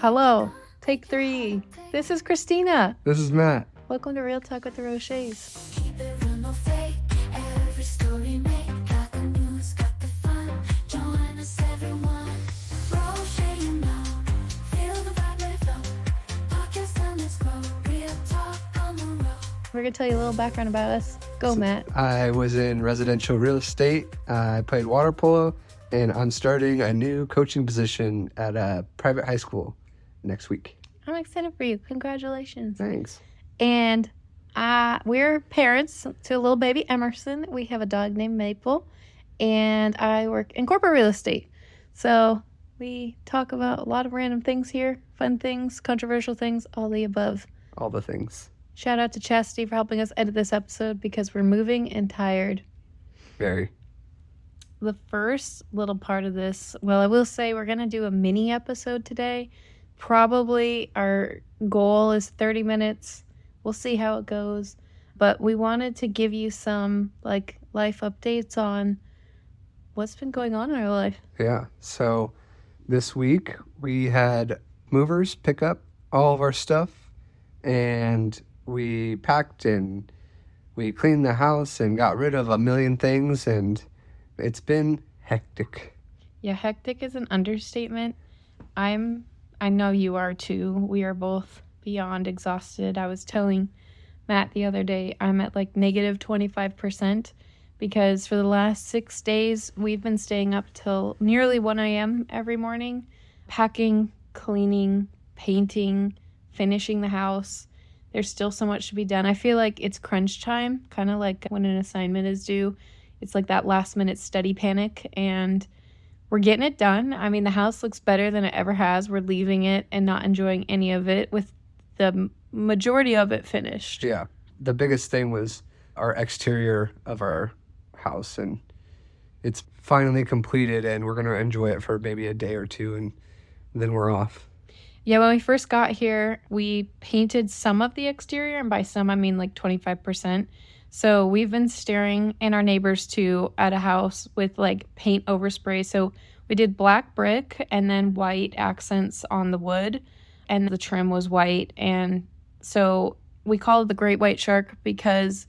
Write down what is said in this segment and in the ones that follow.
Hello, take 3. This is Christina. This is Matt. Welcome to Real Talk with the Rochers. We're going to tell you a little background about us. Go, Matt. I was in residential real estate. I played water polo, and I'm starting a new coaching position at a private high school next week. I'm excited for you. Congratulations. Thanks. And we're parents to a little baby Emerson. We have a dog named Maple, and I work in corporate real estate. So we talk about a lot of random things here, fun things, controversial things, all the above. All the things. Shout out to Chastity for helping us edit this episode because we're moving and tired. Very. The first little part of this, well, I will say we're going to do a mini episode today. Probably our goal is 30 minutes. We'll see how it goes. But we wanted to give you some life updates on what's been going on in our life. Yeah. So this week we had movers pick up all of our stuff, and we packed and we cleaned the house and got rid of a million things, and it's been hectic. Yeah, hectic is an understatement. I know you are too. We are both beyond exhausted. I was telling Matt the other day I'm at negative 25% because for the last 6 days we've been staying up till nearly 1 a.m. every morning, packing, cleaning, painting, finishing the house. There's still so much to be done. I feel like it's crunch time, kind of like when an assignment is due. It's like that last minute study panic, and we're getting it done. I mean, the house looks better than it ever has. We're leaving it and not enjoying any of it with the majority of it finished. Yeah. The biggest thing was our exterior of our house, and it's finally completed, and we're going to enjoy it for maybe a day or two, and then we're off. Yeah, when we first got here, we painted some of the exterior, and by some I mean 25%. So we've been staring, and our neighbors too, at a house with paint overspray. So we did black brick and then white accents on the wood, and the trim was white. And so we call it the Great White Shark because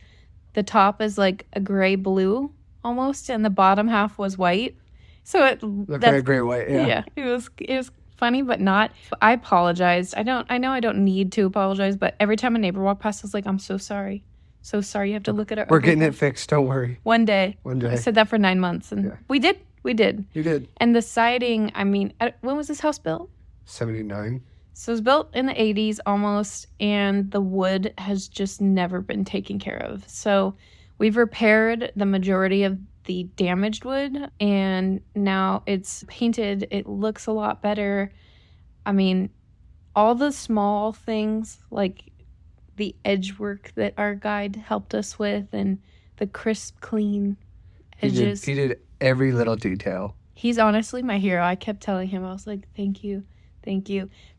the top is like a gray blue almost, and the bottom half was white. So that's great white. Yeah. It was funny, but not. I apologized. I know I don't need to apologize, but every time a neighbor walked past, I was like, I'm so sorry. So sorry. You have to look at it. We're getting it fixed. Don't worry. One day. I said that for 9 months, and yeah. We did. You did. And the siding, I mean, when was this house built? 79. So it was built in the 80s almost, and the wood has just never been taken care of. So we've repaired the majority of the damaged wood, and now it's painted. It looks a lot better. I mean, all the small things like the edge work that our guide helped us with and the crisp, clean edges. He did every little detail. He's honestly my hero. I kept telling him, I was like, thank you.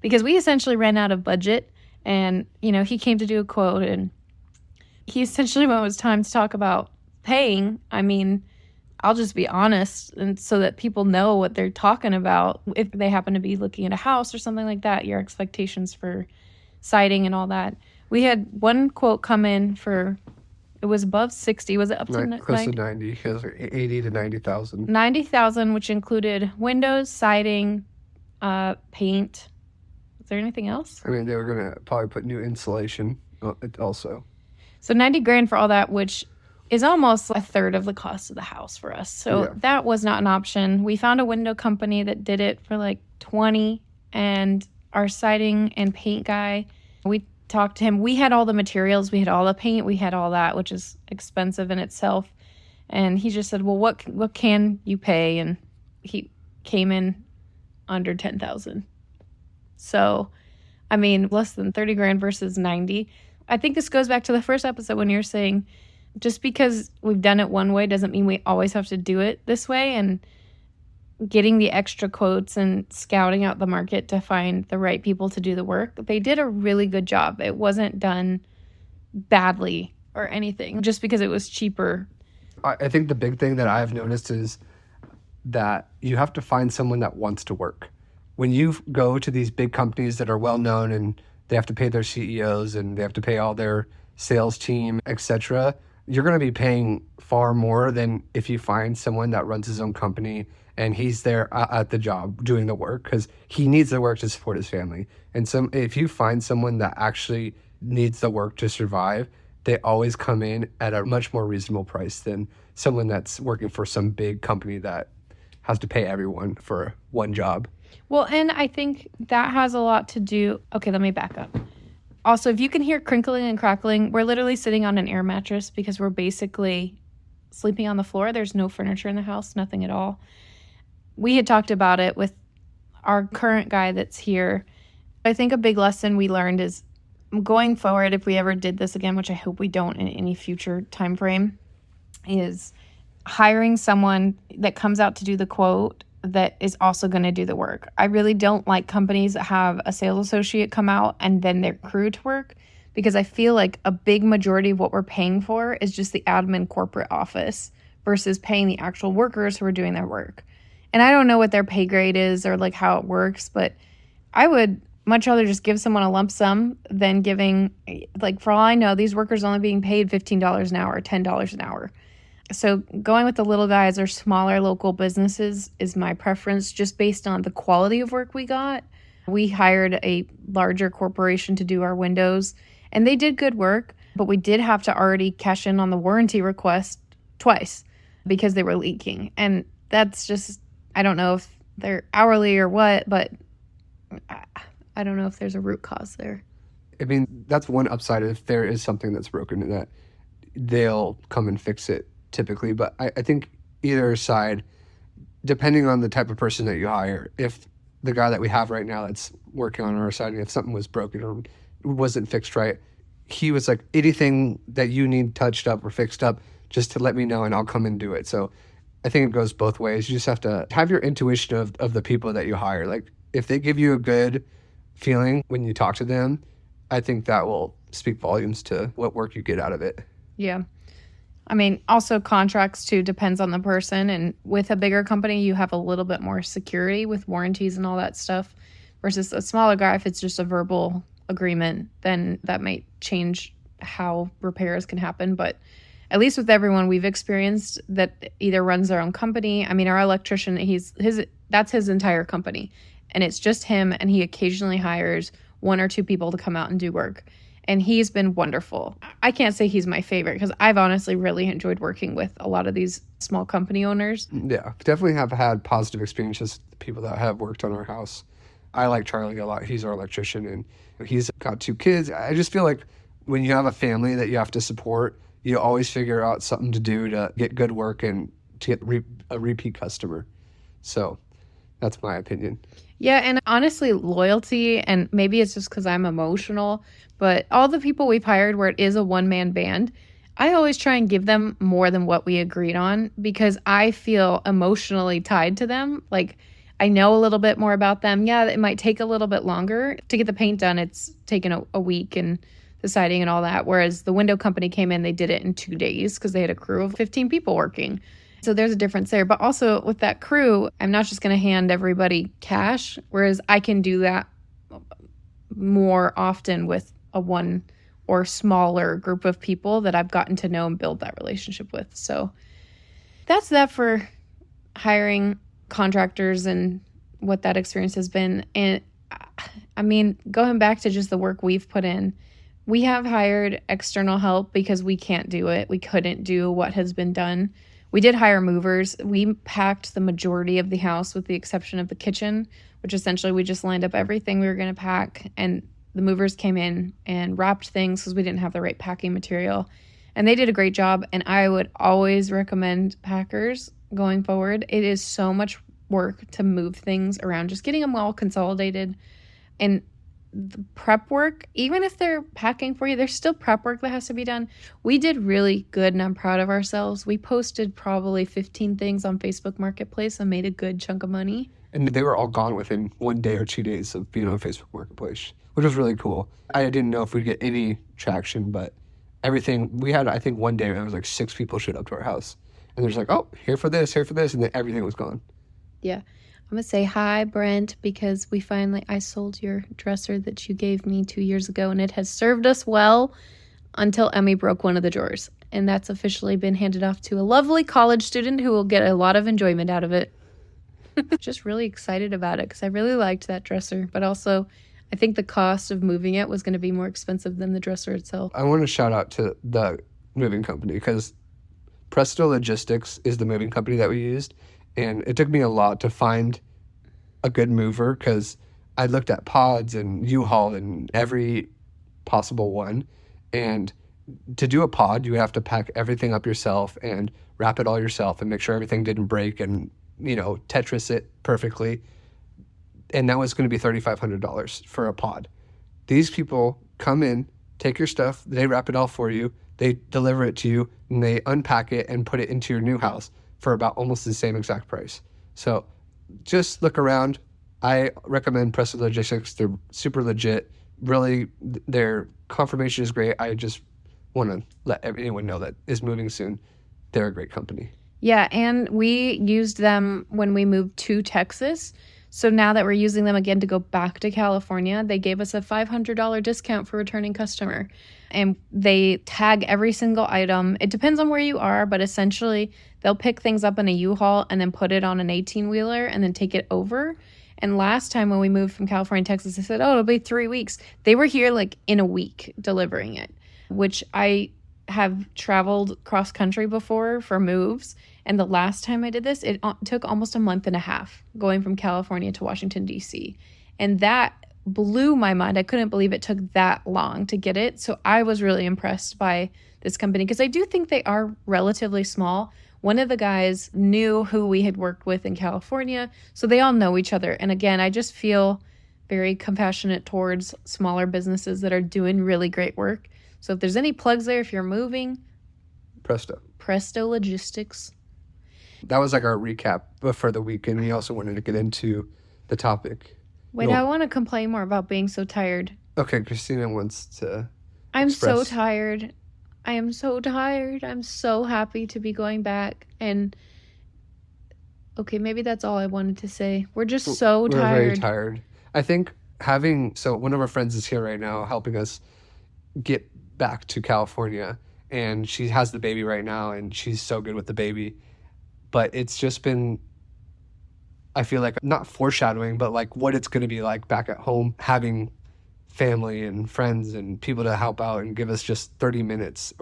Because we essentially ran out of budget, and, he came to do a quote, and he essentially, when it was time to talk about paying, I mean, I'll just be honest, and so that people know what they're talking about if they happen to be looking at a house or something like that, your expectations for siding and all that. We had one quote come in for, it was above 60. Was it up to close to 90? It was 80 to 90,000. 90,000, which included windows, siding, paint. Is there anything else? I mean, they were going to probably put new insulation also. So 90 grand for all that, which is almost a third of the cost of the house for us. So That was not an option. We found a window company that did it for 20, and our siding and paint guy, we talked to him. We had all the materials, we had all the paint, we had all that, which is expensive in itself. And he just said, well, what can you pay? And he came in under 10,000. So, I mean, less than 30 grand versus 90. I think this goes back to the first episode when you're saying just because we've done it one way doesn't mean we always have to do it this way. And getting the extra quotes and scouting out the market to find the right people to do the work, they did a really good job. It wasn't done badly or anything just because it was cheaper. I think the big thing that I've noticed is that you have to find someone that wants to work. when you go to these big companies that are well known and they have to pay their CEOs and they have to pay all their sales team, etc., you're going to be paying far more than if you find someone that runs his own company and he's there at the job doing the work because he needs the work to support his family. And if you find someone that actually needs the work to survive, they always come in at a much more reasonable price than someone that's working for some big company that has to pay everyone for one job. Well, and I think that has a lot to do. Okay, let me back up. Also, if you can hear crinkling and crackling, we're literally sitting on an air mattress because we're basically sleeping on the floor. There's no furniture in the house, nothing at all. We had talked about it with our current guy that's here. I think a big lesson we learned is going forward, if we ever did this again, which I hope we don't in any future time frame, is hiring someone that comes out to do the quote that is also going to do the work. I really don't like companies that have a sales associate come out and then their crew to work, because I feel like a big majority of what we're paying for is just the admin corporate office versus paying the actual workers who are doing their work. And I don't know what their pay grade is or like how it works, but I would much rather just give someone a lump sum than giving, like, for all I know, these workers are only being paid $15 an hour, $10 an hour. So going with the little guys or smaller local businesses is my preference, just based on the quality of work we got. We hired a larger corporation to do our windows, and they did good work, but we did have to already cash in on the warranty request twice because they were leaking. And that's just, I don't know if they're hourly or what, but I don't know if there's a root cause there. I mean, that's one upside. If there is something that's broken, that they'll come and fix it typically. But I think either side, depending on the type of person that you hire, if the guy that we have right now that's working on our side, if something was broken or wasn't fixed right, he was like, anything that you need touched up or fixed up, just to let me know and I'll come and do it. So I think it goes both ways. You just have to have your intuition of the people that you hire. Like, if they give you a good feeling when you talk to them, I think that will speak volumes to what work you get out of it. Yeah. I mean, also contracts too depends on the person. And with a bigger company, you have a little bit more security with warranties and all that stuff. Versus a smaller guy, if it's just a verbal agreement, then that might change how repairs can happen. But at least with everyone we've experienced that either runs their own company. I mean, our electrician, that's his entire company. And it's just him, and he occasionally hires one or two people to come out and do work. And he's been wonderful. I can't say he's my favorite because I've honestly really enjoyed working with a lot of these small company owners. Yeah, definitely have had positive experiences with people that have worked on our house. I like Charlie a lot. He's our electrician, and he's got 2 kids. I just feel like when you have a family that you have to support, you always figure out something to do to get good work and to get a repeat customer. So that's my opinion. Yeah, and honestly, loyalty, and maybe it's just because I'm emotional, but all the people we've hired where it is a one-man band, I always try and give them more than what we agreed on because I feel emotionally tied to them. Like, I know a little bit more about them. Yeah, it might take a little bit longer to get the paint done. It's taken a week and the siding and all that. Whereas the window company came in, they did it in 2 days because they had a crew of 15 people working. So there's a difference there. But also with that crew, I'm not just going to hand everybody cash, whereas I can do that more often with a one or smaller group of people that I've gotten to know and build that relationship with. So that's that for hiring contractors and what that experience has been. And I mean, going back to just the work we've put in, we have hired external help because we can't do it. We couldn't do what has been done. We did hire movers. We packed the majority of the house with the exception of the kitchen, which essentially we just lined up everything we were going to pack. And the movers came in and wrapped things because we didn't have the right packing material. And they did a great job. And I would always recommend packers going forward. It is so much work to move things around, just getting them all consolidated. And the prep work, even if they're packing for you, there's still prep work that has to be done. We did really good, and I'm proud of ourselves. We posted probably 15 things on Facebook Marketplace and made a good chunk of money. And they were all gone within 1 day or 2 days of being on Facebook Marketplace, which was really cool. I didn't know if we'd get any traction, but everything we had, I think one day it was like 6 people showed up to our house. And they're just like, oh, here for this, and then everything was gone. Yeah. I'm going to say hi, Brent, because I sold your dresser that you gave me 2 years ago, and it has served us well until Emmy broke one of the drawers. And that's officially been handed off to a lovely college student who will get a lot of enjoyment out of it. Just really excited about it because I really liked that dresser, but also I think the cost of moving it was going to be more expensive than the dresser itself. I want to shout out to the moving company because Presto Logistics is the moving company that we used. And it took me a lot to find a good mover because I looked at Pods and U-Haul and every possible one. And to do a pod, you have to pack everything up yourself and wrap it all yourself and make sure everything didn't break and, Tetris it perfectly. And that was going to be $3,500 for a pod. These people come in, take your stuff, they wrap it all for you, they deliver it to you, and they unpack it and put it into your new house for about almost the same exact price. So just look around. I recommend Presto Logistics. They're super legit. Really, their confirmation is great. I just want to let anyone know that is moving soon. They're a great company. Yeah, and we used them when we moved to Texas. So now that we're using them again to go back to California, they gave us a $500 discount for returning customer. And they tag every single item. It depends on where you are, but essentially they'll pick things up in a U-Haul and then put it on an 18-wheeler and then take it over. And last time when we moved from California to Texas, they said, it'll be 3 weeks. They were here like in a week delivering it, which I have traveled cross country before for moves. And the last time I did this, it took almost a month and a half going from California to Washington, D.C. And that blew my mind. I couldn't believe it took that long to get it. So I was really impressed by this company because I do think they are relatively small. One of the guys knew who we had worked with in California, so they all know each other. And again, I just feel very compassionate towards smaller businesses that are doing really great work. So if there's any plugs there, if you're moving, Presto Logistics. That was like our recap for the week, and we also wanted to get into the topic. Wait, I want to complain more about being so tired. Okay, Christina wants to I'm so tired. I am so tired. I'm so happy to be going back. And okay, maybe that's all I wanted to say. We're just so tired. We're very tired. I think one of our friends is here right now helping us get back to California, and she has the baby right now, and she's so good with the baby. But it's just been, I feel like, not foreshadowing, but like what it's going to be like back at home, having family and friends and people to help out and give us just 30 minutes.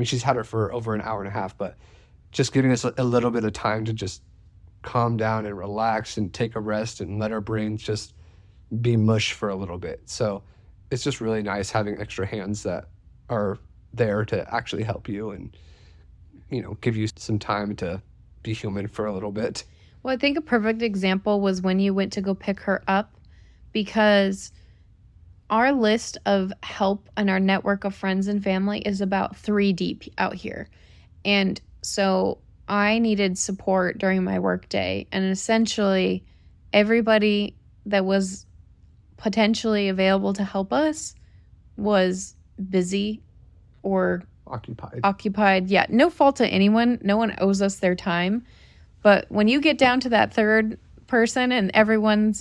She's had her for over an hour and a half, but just giving us a little bit of time to just calm down and relax and take a rest and let our brains just be mush for a little bit. So it's just really nice having extra hands that are there to actually help you and, give you some time to be human for a little bit. Well, I think a perfect example was when you went to go pick her up, because our list of help and our network of friends and family is about 3 deep out here. And so I needed support during my work day, and essentially everybody that was potentially available to help us was busy or occupied. Yeah, no fault to anyone. No one owes us their time. But when you get down to that third person and everyone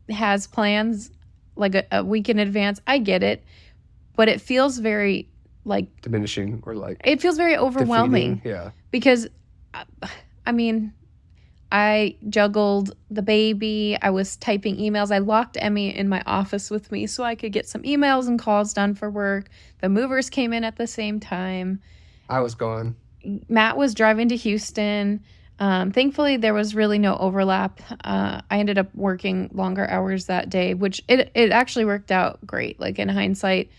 has plans like a week in advance, I get it. But it feels very like diminishing or like it feels very overwhelming. Defeating. Yeah. Because I juggled the baby. I was typing emails. I locked Emmy in my office with me so I could get some emails and calls done for work. The movers came in at the same time. I was gone. Matt was driving to Houston. Thankfully, there was really no overlap. I ended up working longer hours that day, which it actually worked out great. Like in hindsight,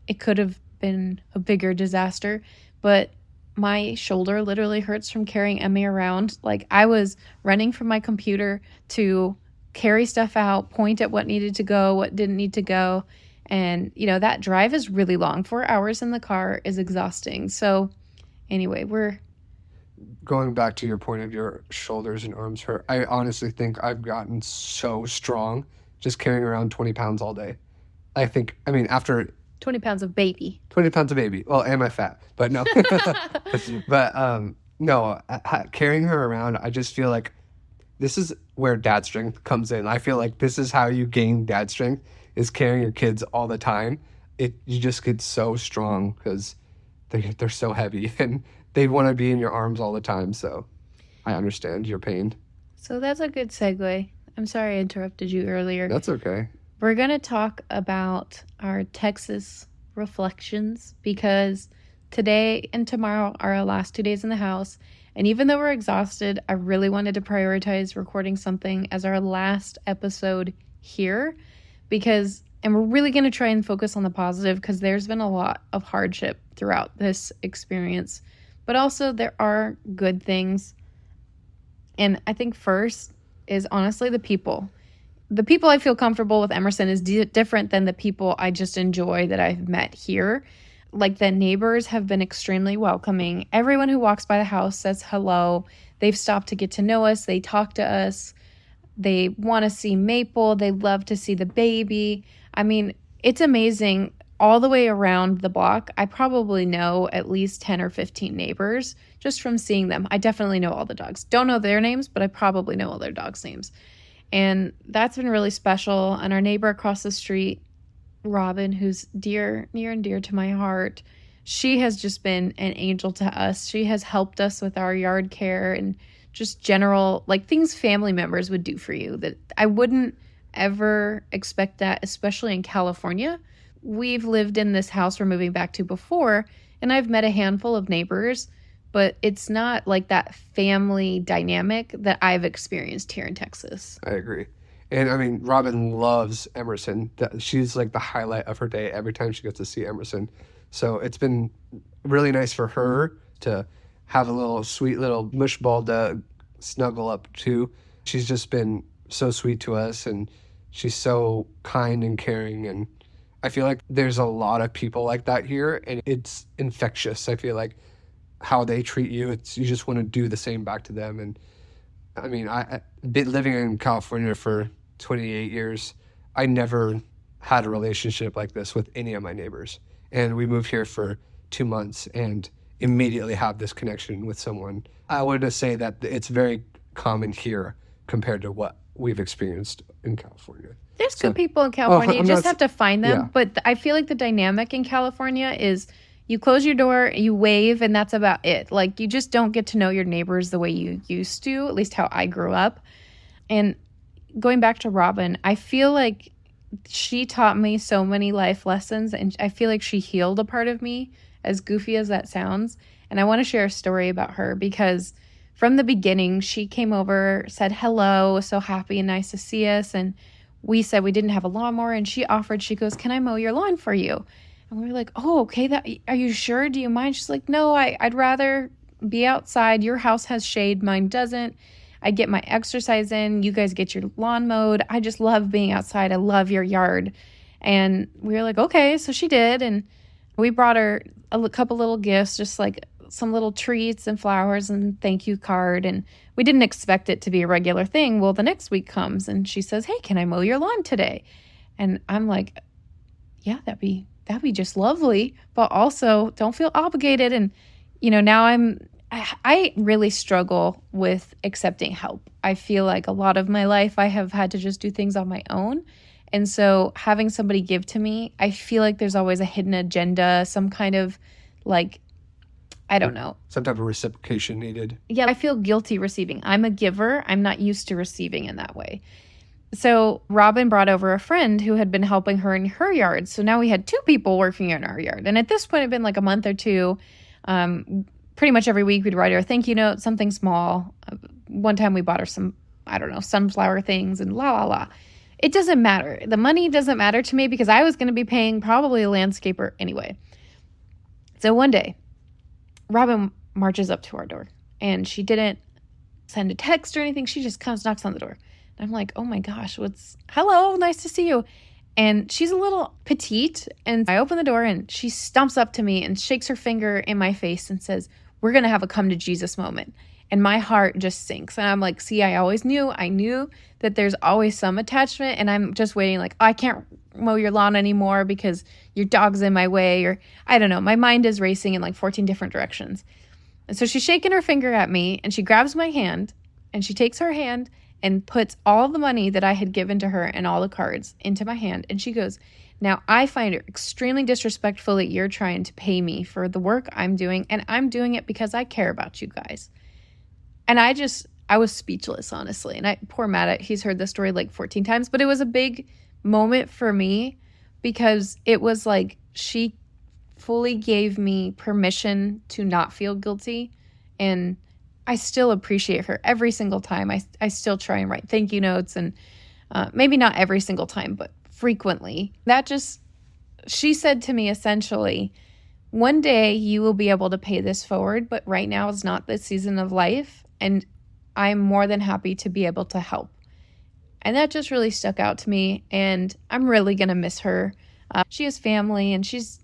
it could have been a bigger disaster, but my shoulder literally hurts from carrying Emmy around. Like I was running from my computer to carry stuff out, point at what needed to go, what didn't need to go. And, that drive is really long. 4 hours in the car is exhausting. So anyway, we're going back to your point of your shoulders and arms hurt. I honestly think I've gotten so strong just carrying around 20 pounds all day. After 20 pounds of baby. 20 pounds of baby. Well, and my fat, but no. But no, carrying her around, I just feel like this is where dad strength comes in. I feel like this is how you gain dad strength, is carrying your kids all the time. You just get so strong because they're so heavy and they want to be in your arms all the time. So I understand your pain. So that's a good segue. I'm sorry I interrupted you earlier. That's okay. We're going to talk about our Texas reflections because today and tomorrow are our last 2 days in the house. And even though we're exhausted, I really wanted to prioritize recording something as our last episode here and we're really going to try and focus on the positive because there's been a lot of hardship throughout this experience. But also there are good things. And I think first is honestly the people. The people I feel comfortable with Emerson is different than the people I just enjoy that I've met here. Like the neighbors have been extremely welcoming. Everyone who walks by the house says hello. They've stopped to get to know us. They talk to us. They want to see Maple. They love to see the baby. I mean, it's amazing. All the way around the block, I probably know at least 10 or 15 neighbors just from seeing them. I definitely know all the dogs. Don't know their names, but I probably know all their dogs' names. And that's been really special. And our neighbor across the street, Robin, who's near and dear to my heart, she has just been an angel to us. She has helped us with our yard care and just general, like things family members would do for you that I wouldn't ever expect that, especially in California. We've lived in this house we're moving back to before, and I've met a handful of neighbors, but it's not like that family dynamic that I've experienced here in Texas. I agree. And I mean, Robin loves Emerson. She's like the highlight of her day every time she gets to see Emerson. So it's been really nice for her to have a little sweet little mush ball to snuggle up to. She's just been so sweet to us, and she's so kind and caring. And I feel like there's a lot of people like that here, and it's infectious. I feel like how they treat you, you just want to do the same back to them. And I mean, I've been living in California for 28 years. I never had a relationship like this with any of my neighbors. And we moved here for 2 months and immediately have this connection with someone. I would just say that it's very common here compared to what we've experienced in California. There's good people in California. You just have to find them. Yeah. But I feel like the dynamic in California is you close your door, you wave, and that's about it. Like, you just don't get to know your neighbors the way you used to, at least how I grew up. And going back to Robin, I feel like she taught me so many life lessons, and I feel like she healed a part of me, as goofy as that sounds. And I want to share a story about her because from the beginning, she came over, said hello, was so happy and nice to see us. And we said we didn't have a lawnmower, and she goes, "Can I mow your lawn for you?" And we were like, "Oh, okay, are you sure? Do you mind?" She's like, "No, I'd rather be outside. Your house has shade, mine doesn't. I get my exercise in. You guys get your lawn mowed. I just love being outside. I love your yard." And we were like, okay. So she did. And we brought her a couple little gifts, just like some little treats and flowers and thank you card. And we didn't expect it to be a regular thing. Well, the next week comes and she says, "Hey, can I mow your lawn today?" And I'm like, yeah, that'd be just lovely, but also don't feel obligated. And, now I really struggle with accepting help. I feel like a lot of my life I have had to just do things on my own. And so having somebody give to me, I feel like there's always a hidden agenda, some kind of I don't know. Some type of reciprocation needed. Yeah, I feel guilty receiving. I'm a giver. I'm not used to receiving in that way. So Robin brought over a friend who had been helping her in her yard. So now we had 2 people working in our yard. And at this point, it had been like a month or 2. Pretty much every week we'd write her a thank you note, something small. One time we bought her some, sunflower things and la, la, la. It doesn't matter. The money doesn't matter to me because I was going to be paying probably a landscaper anyway. So one day, Robin marches up to our door, and she didn't send a text or anything. She just comes, knocks on the door. And I'm like, oh my gosh, hello, nice to see you. And she's a little petite, and I open the door, and she stomps up to me and shakes her finger in my face and says, "We're going to have a come to Jesus moment." And my heart just sinks. And I'm like, see, I knew that there's always some attachment, and I'm just waiting like, I can't mow your lawn anymore because your dog's in my way, or I don't know. My mind is racing in like 14 different directions. And so she's shaking her finger at me, and she grabs my hand, and she takes her hand and puts all the money that I had given to her and all the cards into my hand. And she goes, now I find it extremely disrespectful that you're trying to pay me for the work I'm doing, and I'm doing it because I care about you guys. And I was speechless, honestly. And poor Matt, he's heard this story like 14 times, but it was a big moment for me because it was like she fully gave me permission to not feel guilty. And I still appreciate her every single time. I still try and write thank you notes, and maybe not every single time, but frequently. She said to me essentially, one day you will be able to pay this forward, but right now is not the season of life. And I'm more than happy to be able to help. And that just really stuck out to me. And I'm really going to miss her. She has family and she's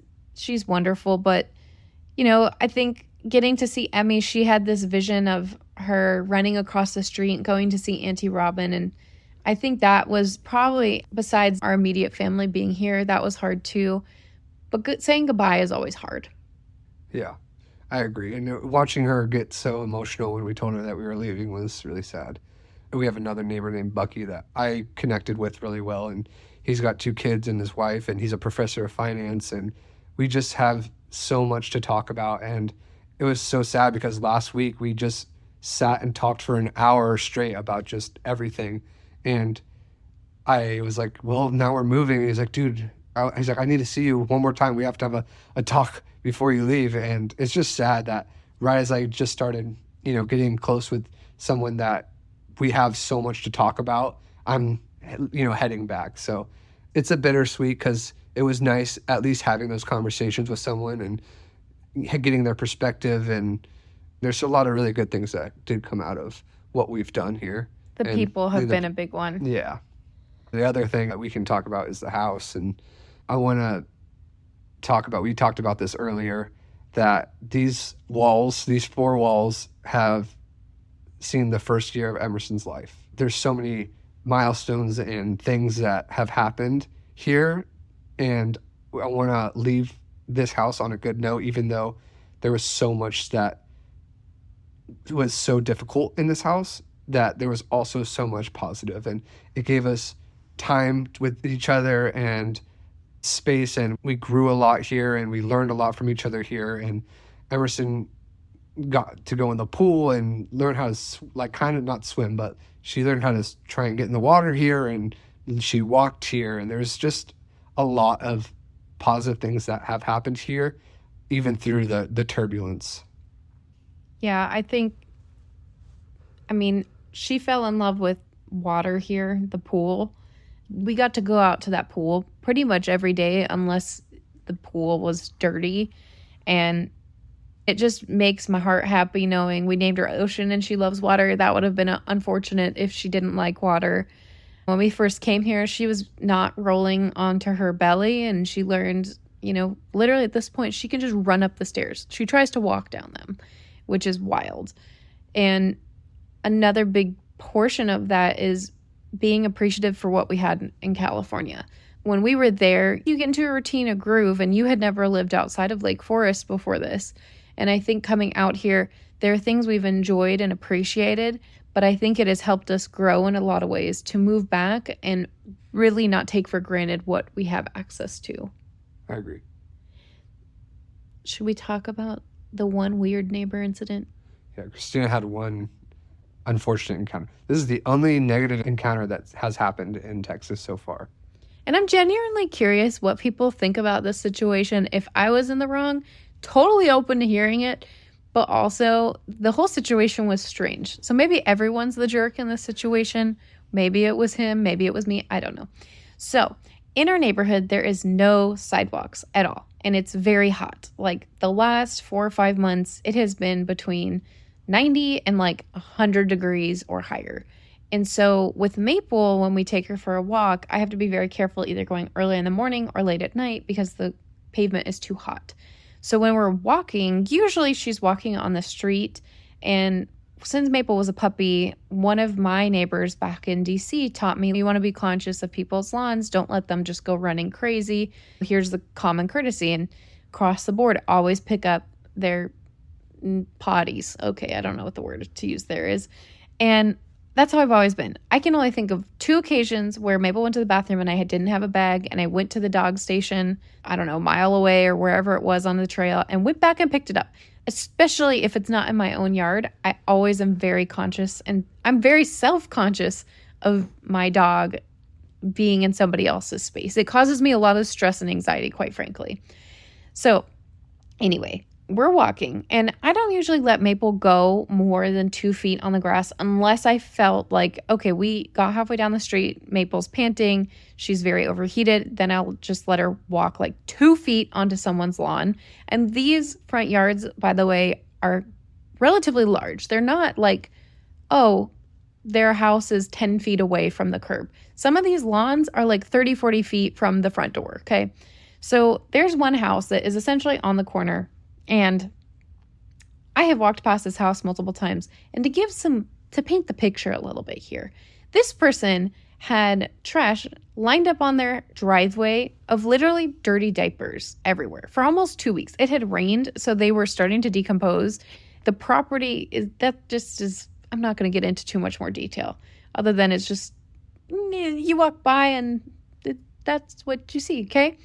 wonderful. But, I think getting to see Emmy, she had this vision of her running across the street and going to see Auntie Robin. And I think that was probably, besides our immediate family being here, that was hard too. But saying goodbye is always hard. Yeah, I agree. And watching her get so emotional when we told her that we were leaving was really sad. And we have another neighbor named Bucky that I connected with really well. And he's got 2 kids and his wife, and he's a professor of finance. And we just have so much to talk about. And it was so sad because last week we just sat and talked for an hour straight about just everything. And I was like, well, now we're moving. And he's like, dude, he's like, I need to see you one more time. We have to have a talk before you leave. And it's just sad that right as I just started, getting close with someone that we have so much to talk about, I'm, heading back. So it's a bittersweet because it was nice at least having those conversations with someone and getting their perspective. And there's a lot of really good things that did come out of what we've done here. The people have been a big one. Yeah. The other thing that we can talk about is the house. And I want to talk about, we talked about this earlier, that these 4 walls have seen the first year of Emerson's life. There's so many milestones and things that have happened here. And I want to leave this house on a good note, even though there was so much that was so difficult in this house, that there was also so much positive. And it gave us time with each other and space, and we grew a lot here and we learned a lot from each other here. And Emerson got to go in the pool and learn how to kind of not swim, but she learned how to try and get in the water here, and she walked here. And there's just a lot of positive things that have happened here, even through the turbulence. Yeah, she fell in love with water here, the pool. We got to go out to that pool pretty much every day unless the pool was dirty. And it just makes my heart happy knowing we named her Ocean and she loves water. That would have been unfortunate if she didn't like water. When we first came here, she was not rolling onto her belly, and she learned, literally at this point, she can just run up the stairs. She tries to walk down them, which is wild. And another big portion of that is being appreciative for what we had in California. When we were there, you get into a routine, a groove, and you had never lived outside of Lake Forest before this. And I think coming out here, there are things we've enjoyed and appreciated, but I think it has helped us grow in a lot of ways to move back and really not take for granted what we have access to. I agree. Should we talk about the one weird neighbor incident? Yeah, Christina had one unfortunate encounter. This is the only negative encounter that has happened in Texas so far. And I'm genuinely curious what people think about this situation. If I was in the wrong, totally open to hearing it. But also, the whole situation was strange. So maybe everyone's the jerk in this situation. Maybe it was him. Maybe it was me. I don't know. So in our neighborhood, there is no sidewalks at all. And it's very hot. Like the last 4 or 5 months, it has been between 90 and 100 degrees or higher. And so with Maple, when we take her for a walk, I have to be very careful either going early in the morning or late at night because the pavement is too hot. So when we're walking, usually she's walking on the street. And since Maple was a puppy, one of my neighbors back in DC taught me you want to be conscious of people's lawns. Don't let them just go running crazy. Here's the common courtesy. And across the board, always pick up their potties. Okay, I don't know what the word to use there is. And that's how I've always been. I can only think of 2 occasions where Maple went to the bathroom and I didn't have a bag, and I went to the dog station, I don't know, a mile away or wherever it was on the trail, and went back and picked it up. Especially if it's not in my own yard, I always am very conscious, and I'm very self-conscious of my dog being in somebody else's space. It causes me a lot of stress and anxiety, quite frankly. So anyway, we're walking, and I don't usually let Maple go more than 2 feet on the grass unless I felt like, okay, we got halfway down the street, Maple's panting, she's very overheated, then I'll just let her walk like 2 feet onto someone's lawn. And these front yards, by the way, are relatively large. They're not like, oh, their house is 10 feet away from the curb. Some of these lawns are like 30, 40 feet from the front door, okay? So there's one house that is essentially on the corner, and I have walked past this house multiple times. And to paint the picture a little bit here, this person had trash lined up on their driveway of literally dirty diapers everywhere for almost 2 weeks. It had rained, so they were starting to decompose. The property is, I'm not going to get into too much more detail other than it's just, you walk by and that's what you see, okay?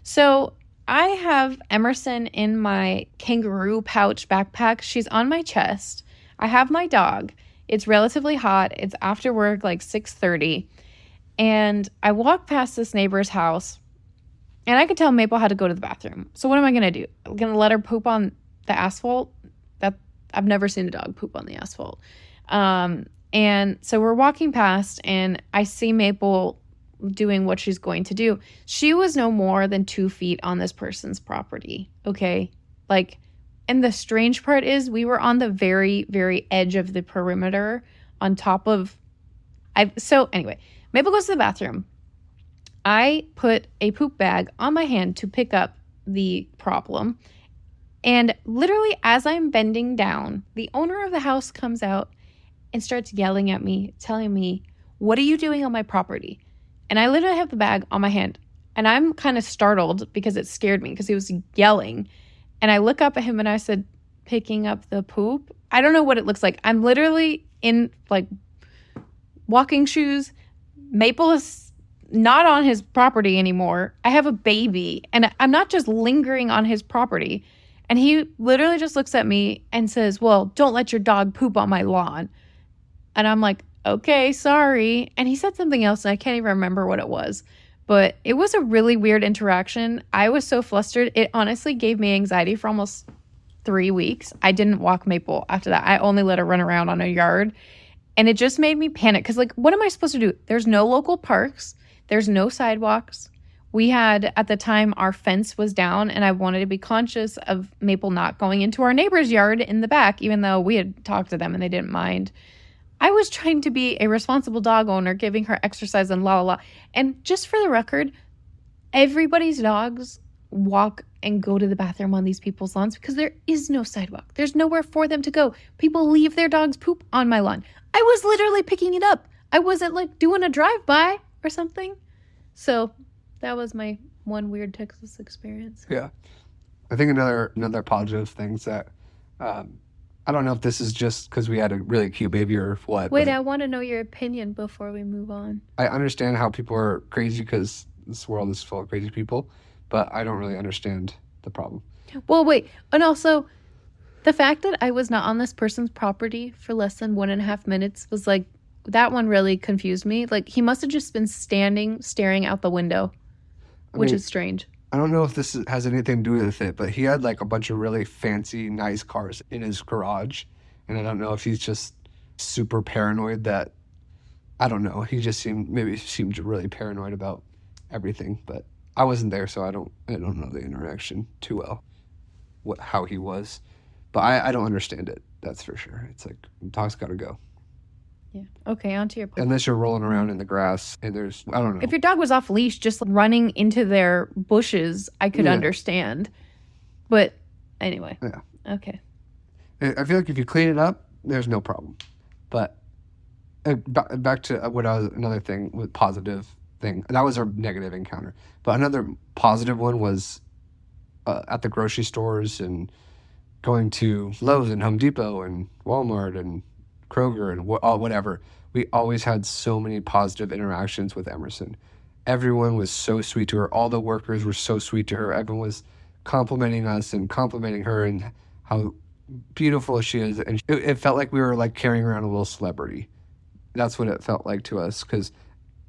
So I have Emerson in my kangaroo pouch backpack. She's on my chest. I have my dog. It's relatively hot. It's after work, like 6:30. And I walk past this neighbor's house, and I could tell Maple had to go to the bathroom. So what am I going to do? I'm going to let her poop on the asphalt? I've never seen a dog poop on the asphalt. And so we're walking past, and I see Maple doing what she's going to do. She was no more than 2 feet on this person's property, okay? Like, and the strange part is we were on the very, very edge of the perimeter on top of... So anyway, Maple goes to the bathroom. I put a poop bag on my hand to pick up the problem. And literally as I'm bending down, the owner of the house comes out and starts yelling at me, telling me, "What are you doing on my property?" And I literally have the bag on my hand. And I'm kind of startled because it scared me because he was yelling. And I look up at him and I said, "Picking up the poop?" I don't know what it looks like. I'm literally in like walking shoes. Maple is not on his property anymore. I have a baby and I'm not just lingering on his property. And he literally just looks at me and says, "Well, don't let your dog poop on my lawn." And I'm like, "Okay, sorry." And he said something else, and I can't even remember what it was. But it was a really weird interaction. I was so flustered. It honestly gave me anxiety for almost 3 weeks. I didn't walk Maple after that. I only let her run around on a yard. And it just made me panic. Because, like, what am I supposed to do? There's no local parks. There's no sidewalks. We had, at the time, our fence was down. And I wanted to be conscious of Maple not going into our neighbor's yard in the back, even though we had talked to them and they didn't mind. I was trying to be a responsible dog owner, giving her exercise and la la la. And just for the record, everybody's dogs walk and go to the bathroom on these people's lawns because there is no sidewalk. There's nowhere for them to go. People leave their dogs poop on my lawn. I was literally picking it up. I wasn't like doing a drive-by or something. So that was my one weird Texas experience. Yeah. I think another positive thing is that I don't know if this is just because we had a really cute baby or what. Wait, I want to know your opinion before we move on. I understand how people are crazy because this world is full of crazy people, but I don't really understand the problem. Well, wait. And also, the fact that I was not on this person's property for less than 1.5 minutes was like, that one really confused me. Like, he must have just been staring out the window, which is strange. I don't know if this has anything to do with it, but he had like a bunch of really fancy, nice cars in his garage. And I don't know if he's just super paranoid that, I don't know. He just seemed really paranoid about everything, but I wasn't there. So I don't know the interaction too well, how he was, but I don't understand it. That's for sure. It's like, dog's got to go. Yeah. Okay, on to your point. Unless you're rolling around in the grass and there's, I don't know. If your dog was off leash, just running into their bushes, I could understand. But anyway. Yeah. Okay. I feel like if you clean it up, there's no problem. But back to another thing with positive thing. That was our negative encounter. But another positive one was at the grocery stores and going to Lowe's and Home Depot and Walmart and Kroger and whatever. We always had so many positive interactions with Emerson. Everyone was so sweet to her. All the workers were so sweet to her. Everyone was complimenting us and complimenting her and how beautiful she is. And it felt like we were like carrying around a little celebrity. That's what it felt like to us, because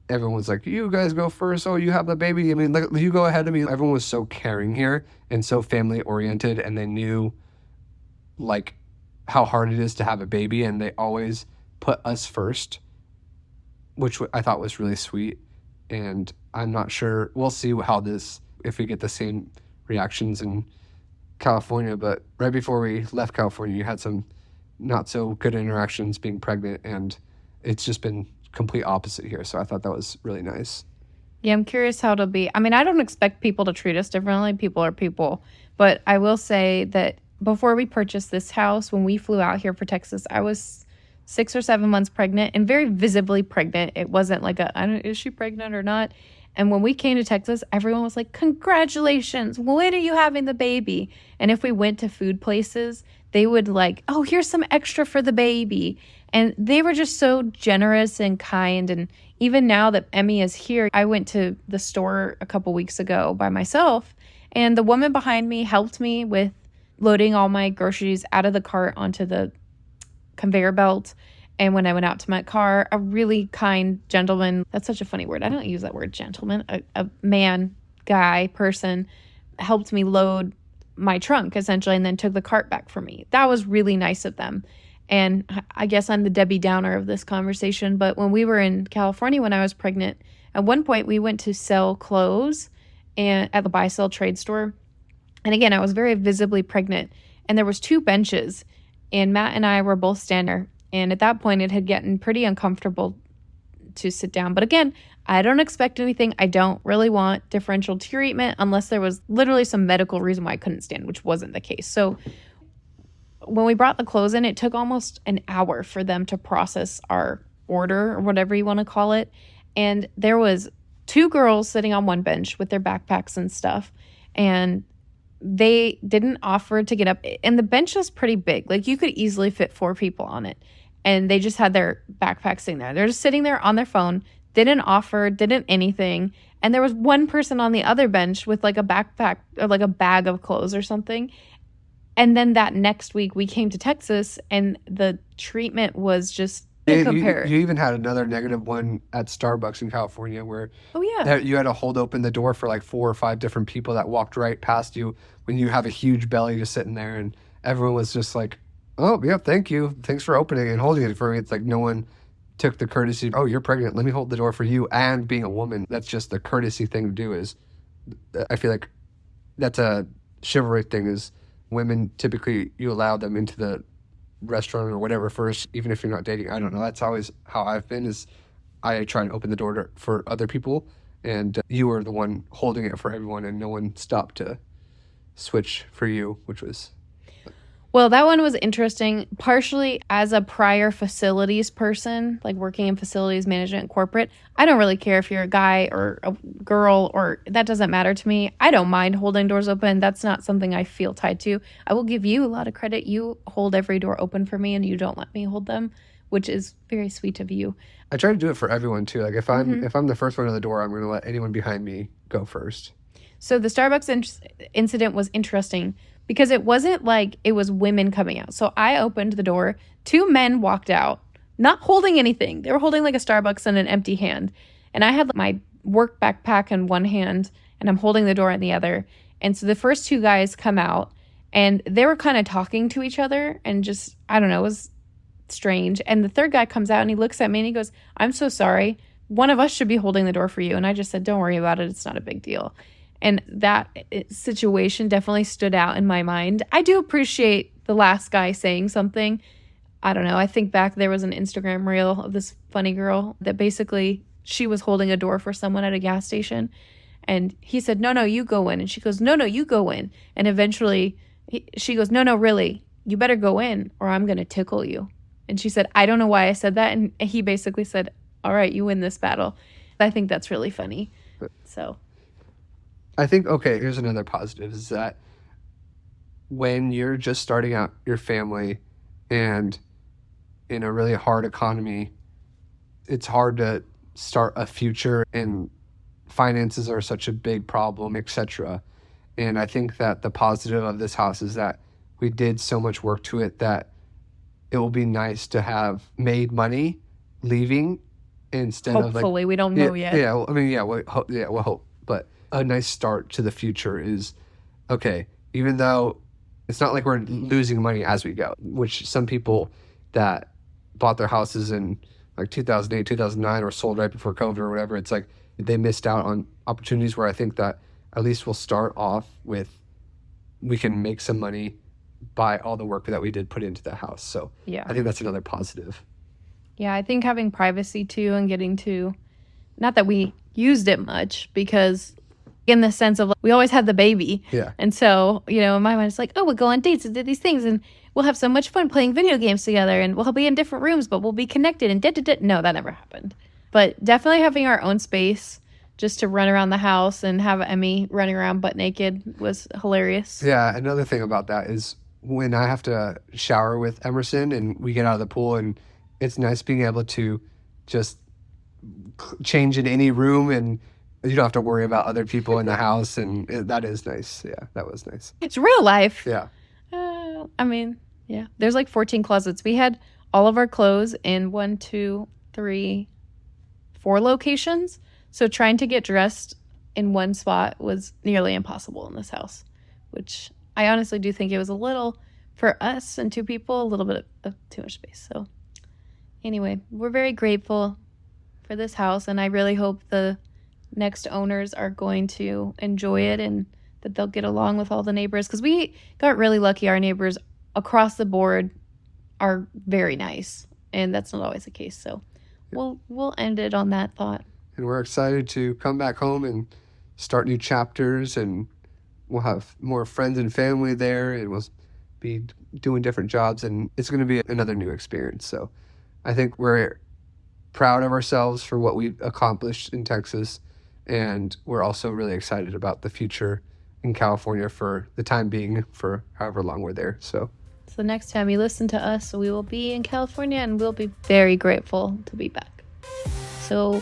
everyone was like, you guys go first. Oh, you have the baby. I mean, like, you go ahead of me. Everyone was so caring here and so family oriented, and they knew like how hard it is to have a baby, and they always put us first, which I thought was really sweet. And I'm not sure, we'll see if we get the same reactions in California. But right before we left California, you had some not so good interactions being pregnant, and it's just been complete opposite here. So I thought that was really nice. Yeah, I'm curious how it'll be. I mean, I don't expect people to treat us differently. People are people. But I will say that before we purchased this house, when we flew out here for Texas, I was 6 or 7 months pregnant, and very visibly pregnant. It wasn't like is she pregnant or not? And when we came to Texas, everyone was like, congratulations, when are you having the baby? And if we went to food places, they would like, oh, here's some extra for the baby. And they were just so generous and kind. And even now that Emmy is here, I went to the store a couple weeks ago by myself, and the woman behind me helped me with loading all my groceries out of the cart onto the conveyor belt. And when I went out to my car, a really kind gentleman, that's such a funny word, I don't use that word gentleman, a man, guy, person, helped me load my trunk essentially, and then took the cart back for me. That was really nice of them. And I guess I'm the Debbie Downer of this conversation, but when we were in California when I was pregnant, at one point we went to sell clothes at the buy-sell trade store. And again, I was very visibly pregnant, and there was 2 benches, and Matt and I were both standing there. And at that point, it had gotten pretty uncomfortable to sit down. But again, I don't expect anything. I don't really want differential treatment unless there was literally some medical reason why I couldn't stand, which wasn't the case. So when we brought the clothes in, it took almost an hour for them to process our order, or whatever you want to call it. And there was 2 girls sitting on one bench with their backpacks and stuff. And they didn't offer to get up. And the bench was pretty big. Like, you could easily fit 4 people on it. And they just had their backpacks sitting there. They're just sitting there on their phone, didn't offer, didn't anything. And there was one person on the other bench with like a backpack or like a bag of clothes or something. And then that next week we came to Texas, and the treatment was just compared. You even had another negative one at Starbucks in California where you had to hold open the door for like 4 or 5 different people that walked right past you when you have a huge belly just sitting there, and everyone was just like, oh, yeah, thank you. Thanks for opening and holding it for me. It's like no one took the courtesy, oh, you're pregnant, let me hold the door for you. And being a woman, that's just the courtesy thing to do. Is I feel like that's a chivalry thing, is women, typically you allow them into the restaurant or whatever first, even if you're not dating. I don't know. That's always how I've been, is I try and open the door for other people, and you were the one holding it for everyone, and no one stopped to switch for you, which was... Well, that one was interesting, partially as a prior facilities person, like working in facilities management and corporate. I don't really care if you're a guy or a girl, or that doesn't matter to me. I don't mind holding doors open. That's not something I feel tied to. I will give you a lot of credit. You hold every door open for me, and you don't let me hold them, which is very sweet of you. I try to do it for everyone too. Like if I'm the first one to the door, I'm going to let anyone behind me go first. So the Starbucks incident was interesting, because it wasn't like it was women coming out. So I opened the door. 2 men walked out, not holding anything. They were holding like a Starbucks in an empty hand. And I had my work backpack in one hand, and I'm holding the door in the other. And so the first 2 guys come out, and they were kind of talking to each other, and just, I don't know, it was strange. And the third guy comes out, and he looks at me, and he goes, I'm so sorry. One of us should be holding the door for you. And I just said, don't worry about it. It's not a big deal. And that situation definitely stood out in my mind. I do appreciate the last guy saying something. I don't know. I think back, there was an Instagram reel of this funny girl that basically she was holding a door for someone at a gas station. And he said, no, you go in. And she goes, no, you go in. And eventually she goes, no, really, you better go in or I'm going to tickle you. And she said, I don't know why I said that. And he basically said, all right, you win this battle. I think that's really funny. So... I think, okay, here's another positive, is that when you're just starting out your family and in a really hard economy, it's hard to start a future, and finances are such a big problem, etc. And I think that the positive of this house is that we did so much work to it that it will be nice to have made money leaving instead of like... Hopefully, we don't know yet. Yeah, well, I mean, we'll hope. But a nice start to the future is, okay, even though it's not like we're losing money as we go, which some people that bought their houses in like 2008, 2009 or sold right before COVID or whatever, it's like they missed out on opportunities where I think that at least we'll start off with, we can make some money by all the work that we did put into the house. So yeah, I think that's another positive. Yeah, I think having privacy too, and getting to, not that we used it much, because in the sense of like, we always had the baby. Yeah. And so, you know, in my mind, it's like, oh, we'll go on dates and do these things, and we'll have so much fun playing video games together, and we'll be in different rooms, but we'll be connected, and no, that never happened. But definitely having our own space just to run around the house and have Emmy running around butt naked was hilarious. Yeah, another thing about that is when I have to shower with Emerson and we get out of the pool, and it's nice being able to just change in any room, and you don't have to worry about other people in the house, and that is nice. Yeah, that was nice. It's real life. Yeah. I mean, yeah. There's like 14 closets. We had all of our clothes in 1, 2, 3, 4 locations. So trying to get dressed in one spot was nearly impossible in this house, which I honestly do think it was a little, for us and 2 people, a little bit of too much space. So anyway, we're very grateful for this house, and I really hope the next owners are going to enjoy it and that they'll get along with all the neighbors, because we got really lucky. Our neighbors across the board are very nice, and that's not always the case. So we'll end it on that thought. And we're excited to come back home and start new chapters, and we'll have more friends and family there, and we'll be doing different jobs, and it's going to be another new experience. So I think we're proud of ourselves for what we've accomplished in Texas, and we're also really excited about the future in California for the time being, for however long we're there. So the next time you listen to us, we will be in California, and we'll be very grateful to be back. So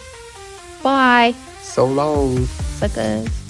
bye. So long. Suckers.